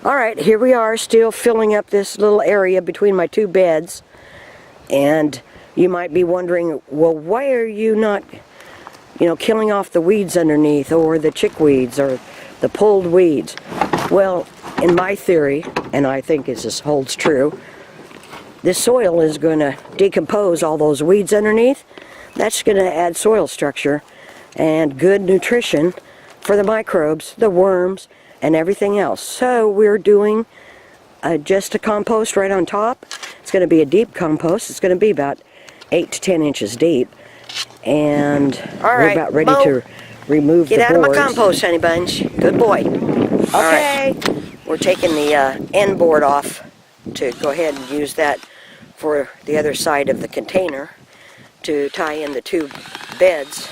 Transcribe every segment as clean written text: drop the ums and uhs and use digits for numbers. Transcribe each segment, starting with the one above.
Alright, here we are still filling up this little area between my two beds. And you might be wondering, well, why are you not, killing off the weeds underneath, or the chickweeds, or the pulled weeds? Well, in my theory, and I think this holds true, this soil is going to decompose all those weeds underneath. That's going to add soil structure and good nutrition for the microbes, the worms, and everything else. So we're doing just a compost right on top. It's going to be a deep compost. It's going to be about 8 to 10 inches deep. And we're about ready to remove the boards. Get out of my compost, honey buns. Good boy. Okay. Right. We're taking the end board off to go ahead and use that for the other side of the container to tie in the two beds.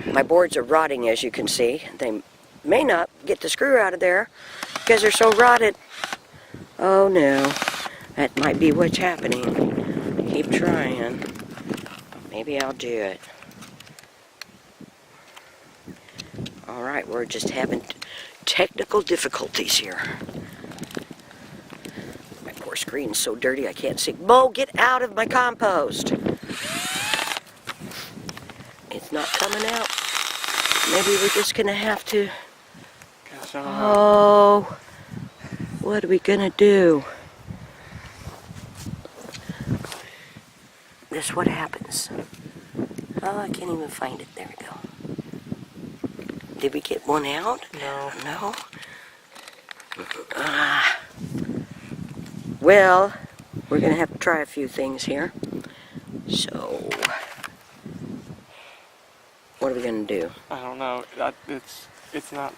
My boards are rotting, as you can see. They may not get the screw out of there because they're so rotted. Oh no, that might be what's happening. Keep trying. Maybe I'll do it. Alright, we're just having technical difficulties here. My poor screen's so dirty I can't see. Bo, get out of my compost! It's not coming out. Maybe we're just gonna have to... Oh, what are we gonna do? This is what happens. Oh, I can't even find it. There we go. Did we get one out? No. No? Well, we're gonna have to try a few things here. So, what are we gonna do? I don't know. It's not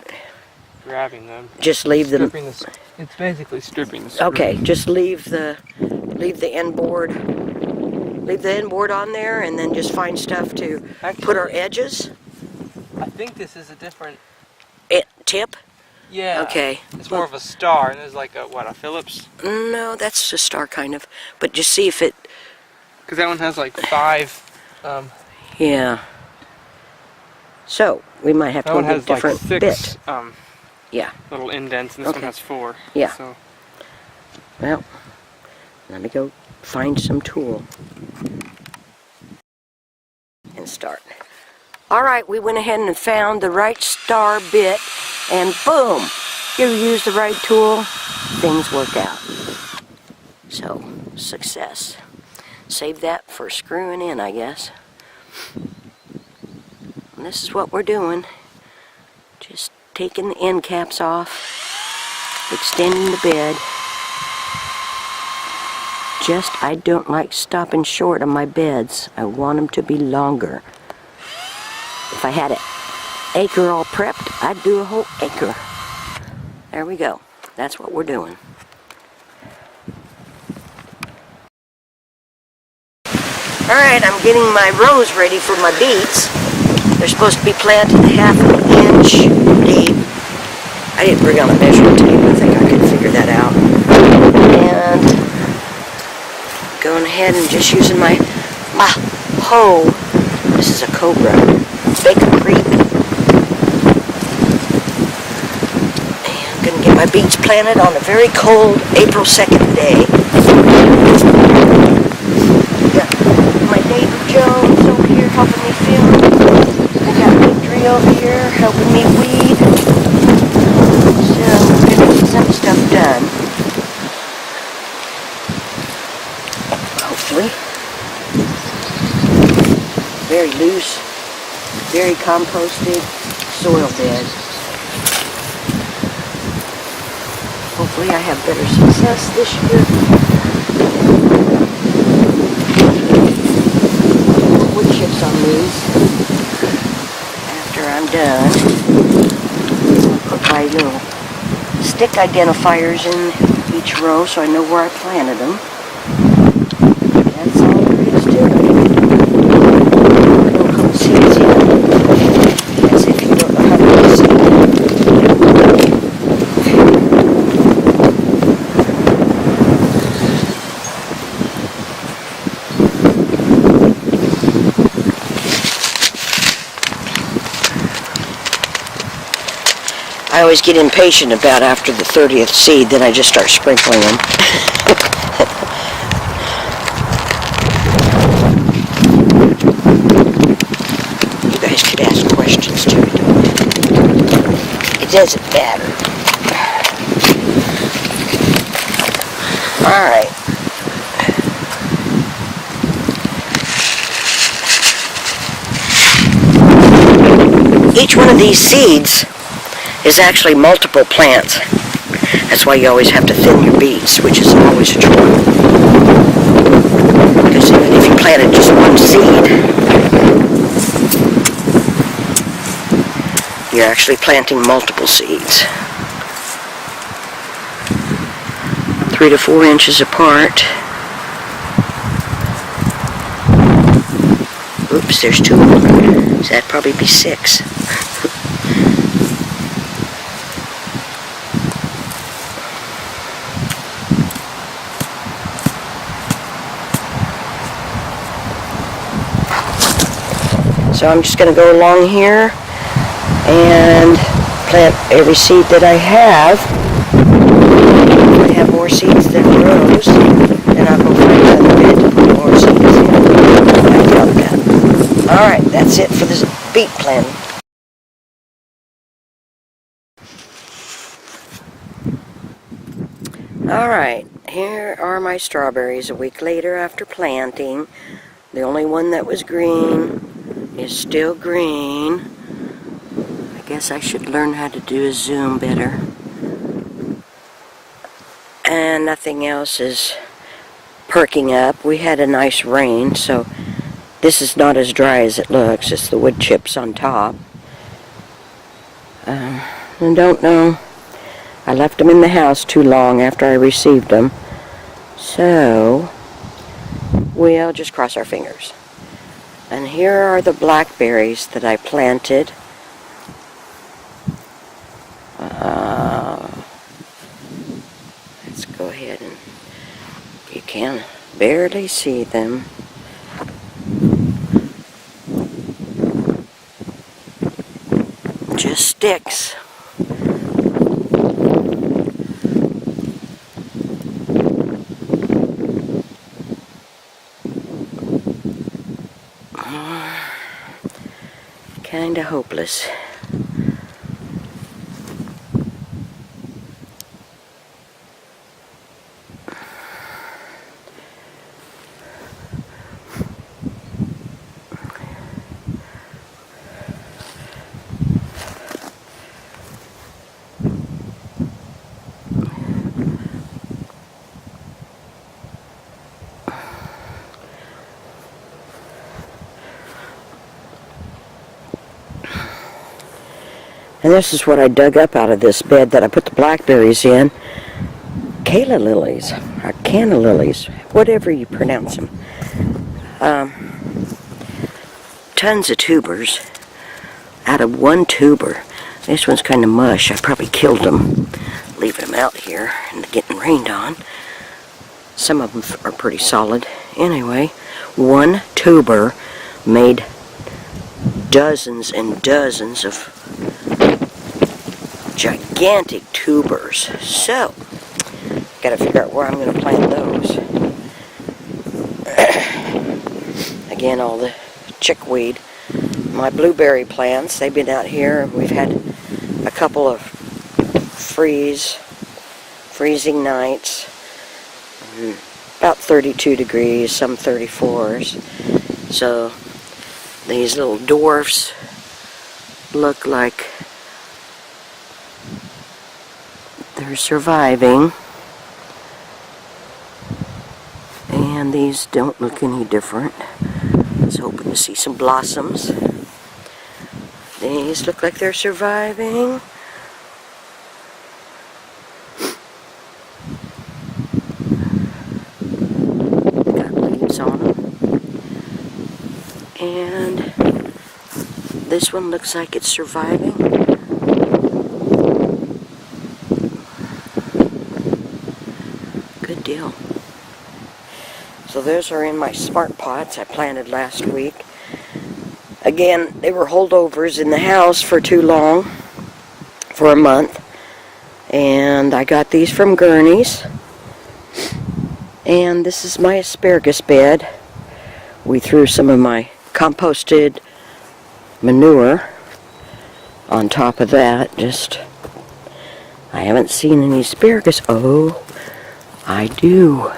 grabbing them. Just leave them. It's basically stripping the screw. Okay, just leave the end board. Leave the end board on there, and then just find stuff to put our edges. I think this is a different tip. Yeah. Okay. It's more of a star, and there's like a Phillips. No, that's a star kind of. But just see if it. Because that one has like 5. Yeah. So we might have to go get a different like 6, bit. Yeah. Little indents, and this one has 4. Yeah. So. Well, let me go find some tool and start. Alright, we went ahead and found the right star bit, and boom! You use the right tool, things work out. So, success. Save that for screwing in, I guess. And this is what we're doing. Just taking the end caps off, extending the bed. I don't like stopping short on my beds. I want them to be longer. If I had an acre all prepped, I'd do a whole acre. There we go. That's what we're doing. Alright, I'm getting my rows ready for my beets. They're supposed to be planted 1/2 inch deep. I didn't bring out a measuring tape. I think I could figure that out. And going ahead and just using my hoe. This is a Cobra. Bacon Creek. And I'm going to get my beets planted on a very cold April 2nd day. Got my neighbor Jones over here helping me film. I got Victory over here helping me weed. So we're going to get some stuff done. Hopefully. Very loose, very composted soil bed. Hopefully I have better success this year. Wood chips on these. After I'm done, I'll put my little stick identifiers in each row so I know where I planted them. That's all there is to it. Don't come seeds in, as if you don't know how to do seed. I always get impatient about after the 30th seed, then I just start sprinkling them. You guys could ask questions too, it doesn't matter. Alright. Each one of these seeds is actually multiple plants. That's why you always have to thin your beets, which is always a chore. Because even if you planted just one seed, you're actually planting multiple seeds. 3 to 4 inches apart. Oops, there's 2 of them. So that'd probably be 6. So I'm just going to go along here and plant every seed that I have. If I have more seeds than rows, then I'll go find another bed to put more seeds in. I doubt that. Alright, that's it for this beet planting. Alright, here are my strawberries a week later after planting. The only one that was green is still green. I guess I should learn how to do a zoom better. And nothing else is perking up. We had a nice rain, so this is not as dry as it looks. It's the wood chips on top. I don't know. I left them in the house too long after I received them. So we'll just cross our fingers. And here are the blackberries that I planted. Let's go ahead and you can barely see them. Just sticks. Kinda hopeless. And this is what I dug up out of this bed that I put the blackberries in. Calla lilies, or canna lilies, whatever you pronounce them. Tons of tubers out of one tuber. This one's kind of mush. I probably killed them, leaving them out here and getting rained on. Some of them are pretty solid. Anyway, one tuber made dozens and dozens of gigantic tubers. So, gotta figure out where I'm going to plant those. Again, all the chickweed. My blueberry plants, they've been out here. We've had a couple of freezing nights. About 32 degrees, some 34s. So, these little dwarfs look like they're surviving, and these don't look any different. I was hoping to see some blossoms. These look like they're surviving. Got leaves on them. And this one looks like it's surviving. Good deal. So those are in my smart pots I planted last week. Again, they were holdovers in the house for too long. for a month. And I got these from Gurney's. And this is my asparagus bed. We threw some of my composted manure on top of that. I haven't seen any asparagus. Oh, I do.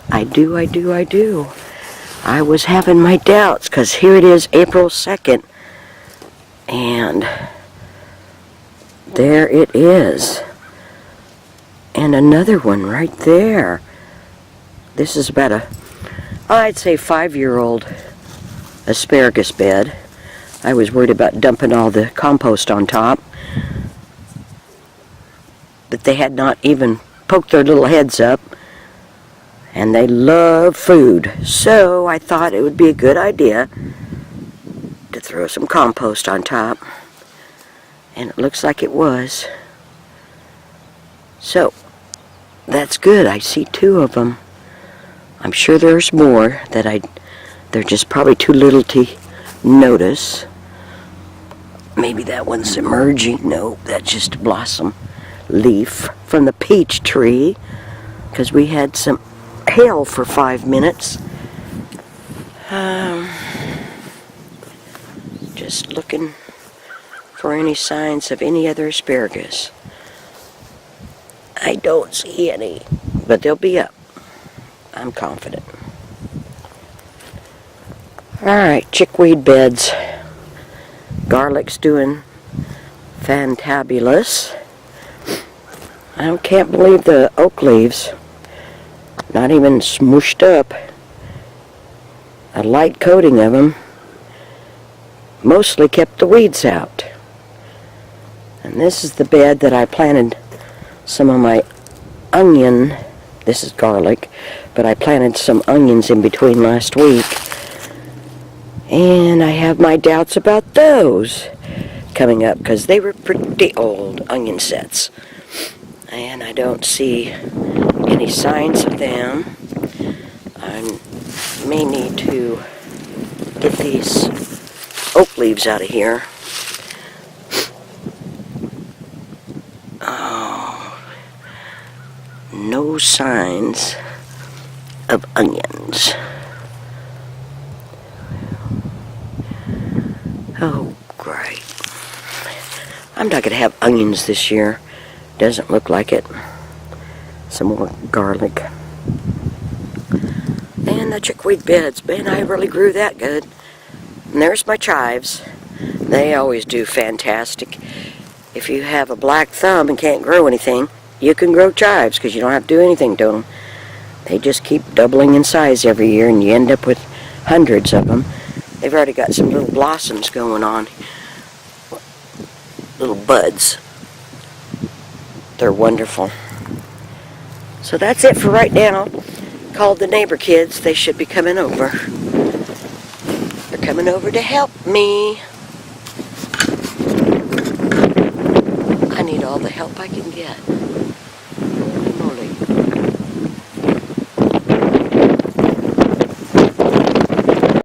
I do. I was having my doubts because here it is, April 2nd. And there it is. And another one right there. This is about I'd say 5-year-old asparagus bed. I was worried about dumping all the compost on top. But they had not even poked their little heads up. And they love food. So I thought it would be a good idea to throw some compost on top. And it looks like it was. So, that's good. I see 2 of them. I'm sure there's more they're just probably too little to notice. Maybe that one's emerging. No, that's just a blossom leaf from the peach tree. Because we had some hail for 5 minutes. Just looking for any signs of any other asparagus. I don't see any, but they'll be up. I'm confident. Alright, chickweed beds. Garlic's doing fantabulous. I can't believe the oak leaves, not even smooshed up. A light coating of them mostly kept the weeds out. And this is the bed that I planted some of my onion. This is garlic, but I planted some onions in between last week. And I have my doubts about those coming up because they were pretty old onion sets. And I don't see any signs of them. I may need to get these oak leaves out of here. Oh, no signs of onions. Oh, great. I'm not going to have onions this year. Doesn't look like it. Some more garlic. And the chickweed beds. Man, I really grew that good. And there's my chives. They always do fantastic. If you have a black thumb and can't grow anything, you can grow chives because you don't have to do anything to them. They just keep doubling in size every year and you end up with hundreds of them. They've already got some little blossoms going on. Little buds. They're wonderful. So that's it for right now. Called the neighbor kids. They should be coming over. They're coming over to help me. I need all the help I can get.